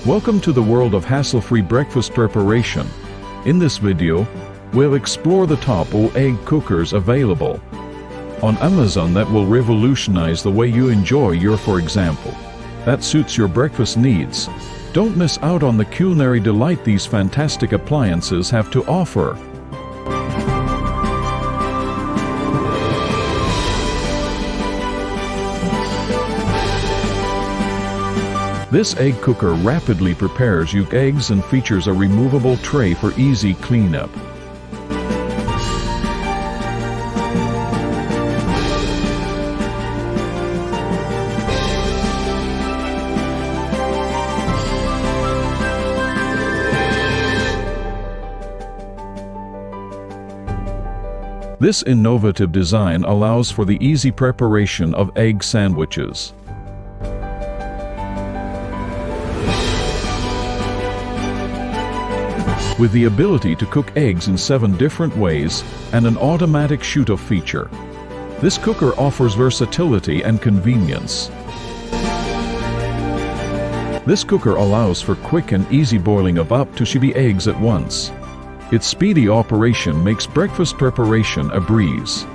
Welcome to the world of hassle-free breakfast preparation. In this video, we'll explore the top egg cookers available on Amazon that will revolutionize the way you enjoy your, for example, that suits your breakfast needs. Don't miss out on the culinary delight these fantastic appliances have to offer. This egg cooker rapidly prepares yolk eggs and features a removable tray for easy cleanup. This innovative design allows for the easy preparation of egg sandwiches. With the ability to cook eggs in 7 different ways and an automatic shoot-off feature, this cooker offers versatility and convenience. This cooker allows for quick and easy boiling of up to 7 eggs at once. Its speedy operation makes breakfast preparation a breeze.